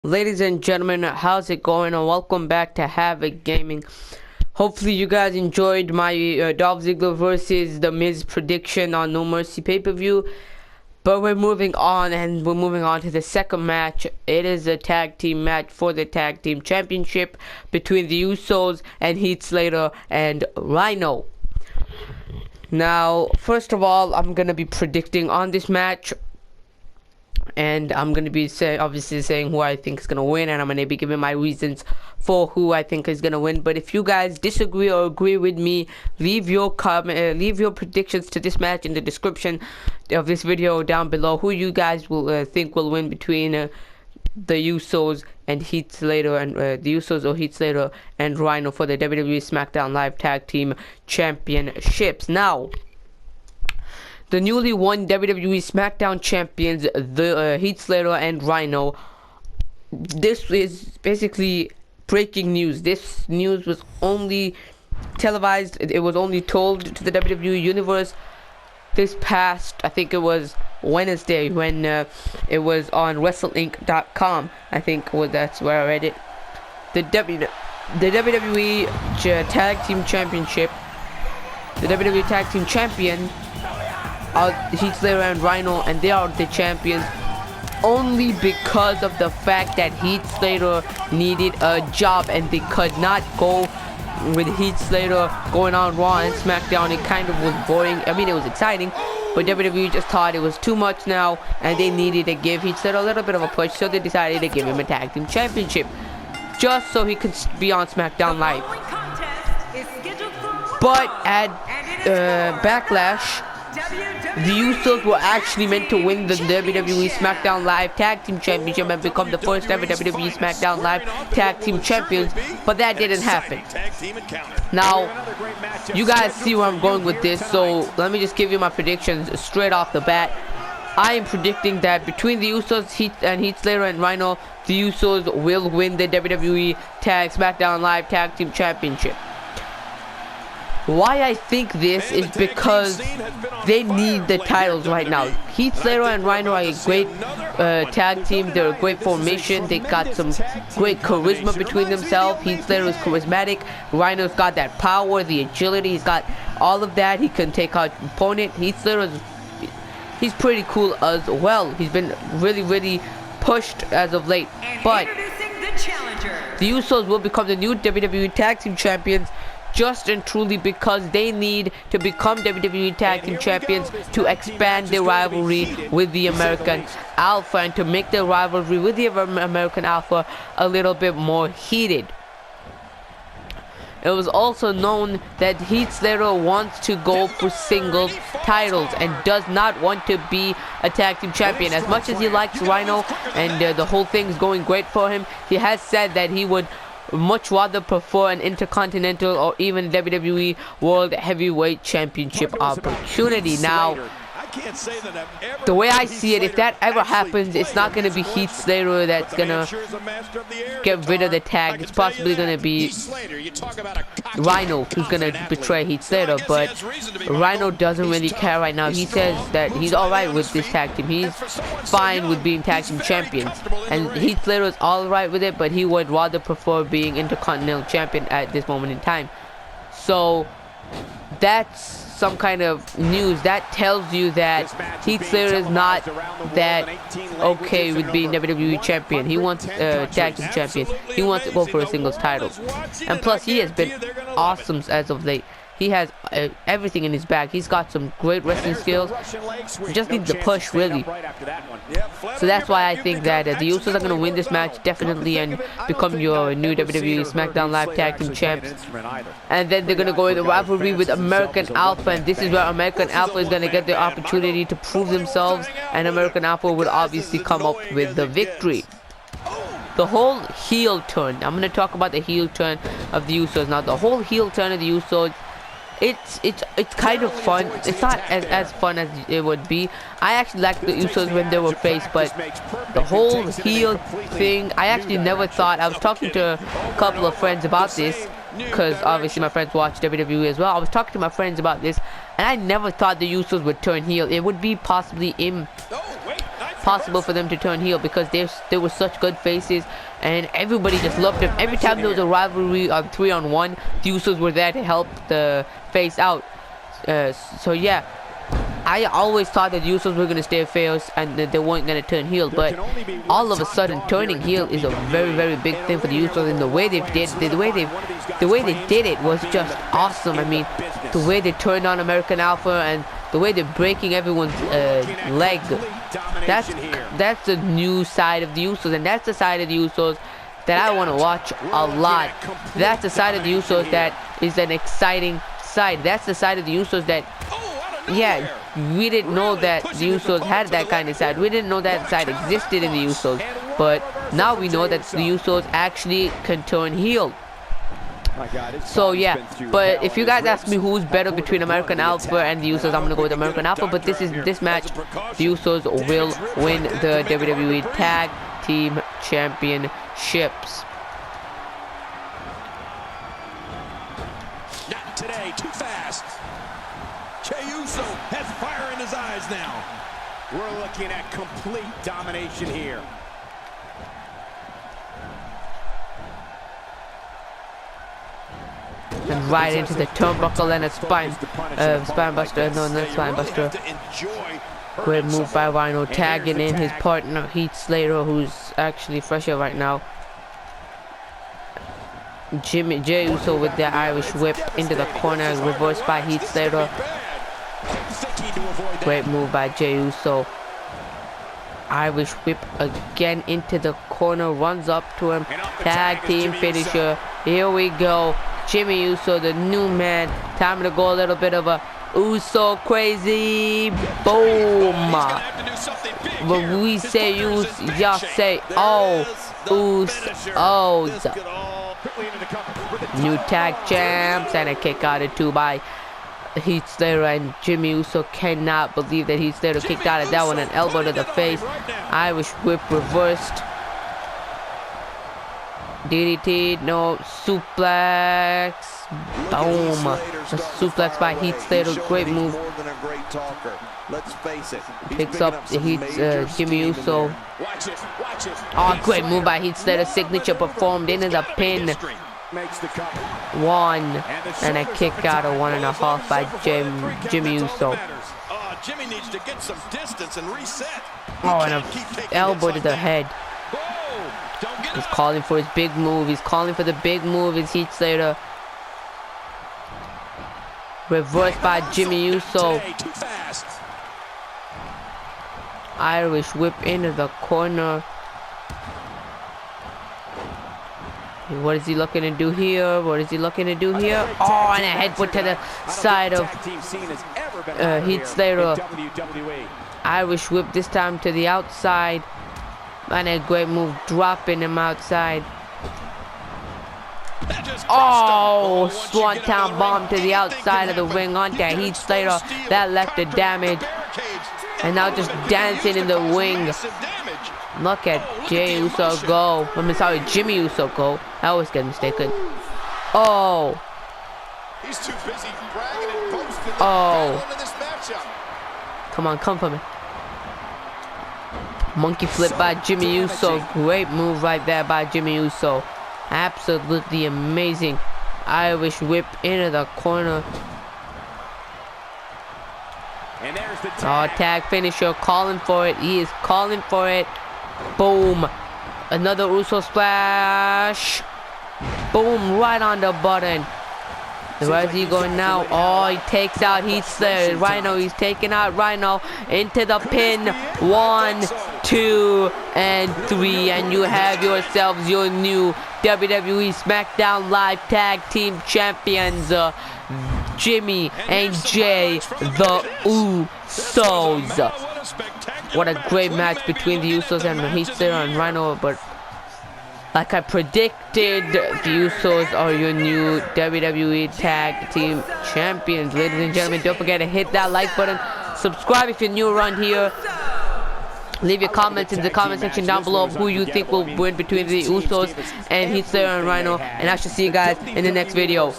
Ladies and gentlemen, how's it going? And welcome back to Havoc Gaming. Hopefully you guys enjoyed my Dolph Ziggler versus The Miz prediction on No Mercy pay-per-view. But we're moving on, and we're moving on to the second match. It is a tag team match for the tag team championship between the Usos and Heath Slater and Rhyno. Now, first of all, I'm going to be predicting on this match. And I'm going to be obviously saying who I think is going to win, and I'm going to be giving my reasons for who I think is going to win. But if you guys disagree or agree with me, leave your predictions to this match in the description of this video down below. Who you guys will think will win between the Usos and Heath Slater, and the Usos or Heath Slater and Rhyno for the WWE SmackDown Live Tag Team Championships. Now, the newly won WWE SmackDown champions, the Heath Slater and Rhyno. This is basically breaking news. This news was only televised. It was only told to the WWE universe this past, I think it was Wednesday, when it was on WrestleInc.com. I think that's where I read it. The WWE Tag Team Championship, the WWE Tag Team Champion, Heath Slater and Rhyno, and they are the champions only because of the fact that Heath Slater needed a job, and they could not go with Heath Slater going on Raw and SmackDown. It kind of was boring. I mean, it was exciting, but WWE just thought it was too much now, and they needed to give Heath Slater a little bit of a push, so they decided to give him a tag team championship just so he could be on SmackDown Live. But at Backlash, the Usos were actually meant to win the WWE SmackDown Live Tag Team Championship and become the first ever WWE SmackDown Live Tag Team Champions, but that didn't happen. Now, you guys see where I'm going with this, so let me just give you my predictions straight off the bat. I am predicting that between the Usos, Heath Slater and Rhyno, the Usos will win the WWE SmackDown Live Tag Team Championship. Why I think this is because they need the titles right now. Heath Slater and Rhyno are a great tag team. They're a great formation. They got some great charisma between themselves. Heath Slater is charismatic. Rhyno's got that power, the agility. He's got all of that. He can take out opponent. Heath Slater he's pretty cool as well. He's been really pushed as of late. But the Usos will become the new WWE Tag Team Champions just and truly because they need to become WWE Tag Team Champions to expand their rivalry with the American Alpha, and to make their rivalry with the American Alpha a little bit more heated. It was also known that Heath Slater wants to go for singles titles and does not want to be a tag team champion. As much as he likes Rhyno and the whole thing's going great for him, he has said that he would much rather prefer an Intercontinental or even WWE World Heavyweight Championship opportunity. Now, the way I see it, if that ever happens, it's not going to be Heath Slater that's going to get rid of the tag. It's possibly going to be Rhyno who's going to betray Heath Slater, but Rhyno doesn't really care right now. He says that he's alright with this tag team. He's fine with being tag team champions, and Heath Slater is alright with it, but he would rather prefer being Intercontinental Champion at this moment in time. So that's some kind of news that tells you that Heath Slater is not that okay with being WWE champion. He wants tag team champion. He wants to go for a singles title, and plus he has been awesome as of late. He has everything in his bag. He's got some great wrestling skills. He just needs the push, really. So that's why I think that the Usos are going to win this match, definitely, and become your new WWE SmackDown Live Tag Team Champs. And then they're going to go in the rivalry with American Alpha, and this is where American Alpha is going to get the opportunity to prove themselves, and American Alpha would obviously come up with the victory. The whole heel turn. I'm going to talk about the heel turn of the Usos. Now, the whole heel turn of the Usos, it's kind of fun. It's not as fun as it would be. I actually liked the Usos when they were face, but the whole heel thing, I actually never thought. I was talking to a couple of friends about this, because obviously my friends watch WWE as well. I was talking to my friends about this, and I never thought the Usos would turn heel. It would be possibly possible for them to turn heel because they were such good faces and everybody just loved them. Every time there was a rivalry on 3-on-1, the Usos were there to help the face out. So yeah, I always thought that the Usos were going to stay face and that they weren't going to turn heel, but all of a sudden turning heel is a very, very big thing for the Usos, and the way they did it was just awesome. I mean, the way they turned on American Alpha and the way they're breaking everyone's leg, that's the new side of the Usos, and that's the side of the Usos that I want to watch a lot. That's the side of the Usos that is an exciting side. That's the side of the Usos that, yeah, we didn't know that the Usos had that kind of side. We didn't know that side existed in the Usos, but now we know that the Usos actually can turn heel. So yeah, but if you guys ask me who's better between American Alpha and the Usos, I'm gonna go with American Alpha. But this match, the Usos will win the WWE Tag Team Championships. Not today, too fast. Jey Uso has fire in his eyes now. We're looking at complete domination here. And right into the turnbuckle and a spine buster. No, not spine buster. Great move by Rhyno, tagging in his partner Heath Slater, who's actually fresher right now. Jey Uso with the Irish whip into the corner, reversed by Heath Slater. Great move by Jey Uso. Irish whip again into the corner, runs up to him. Tag team finisher. Here we go. Jimmy Uso, the new man. Time to go a little bit of a Uso crazy. Boom. When we say Uso, y'all say oh, Usos. New tag champs, and a kick out of 2 by Heath Slater, and Jimmy Uso cannot believe that Heath Slater kicked out of that one. An elbow to the face. Irish whip reversed. DDT, no, suplex, boom, a suplex by Heath Slater, great move. Picks up the Jimmy Uso. Oh, great move by Heath Slater, signature performed into the pin. 1, and a kick out of 1.5 by Jimmy Uso. Jimmy needs to get some distance and reset. Oh, and an elbow to the head. He's calling for his big move. He's calling for the big move. It's Heath Slater. Reversed by Jimmy Uso. Irish whip into the corner. What is he looking to do here? What is he looking to do here? Oh, and a headbutt to the side of Heath Slater. Irish whip this time to the outside. And a great move, dropping him outside. Oh, Swanton bomb to the outside of the ring onto Heath Slater. That left the damage. And now just dancing in the wing. Look at Jey Uso go. Jimmy Uso go. I always get mistaken. Oh. Oh. Come on, come for me. Monkey flip by Jimmy Uso. Great move right there by Jimmy Uso. Absolutely amazing. Irish whip into the corner. Oh, tag finisher, calling for it. He is calling for it. Boom. Another Uso splash. Boom, right on the button. Where is he going now? Oh, he takes out Heath Slater. Rhyno, he's taking out Rhyno into the pin. 1, 2, and 3. And you have yourselves your new WWE SmackDown Live Tag Team Champions. Jimmy and Jey, the Usos. What a great match between the Usos and Heath Slater and Rhyno. But like I predicted, the Usos are your new WWE Tag Team Champions. Ladies and gentlemen, don't forget to hit that like button. Subscribe if you're new around here. Leave your comments in the comment section down below of who you think will win between the Usos and Heath Slater and Rhyno. And I shall see you guys in the next video.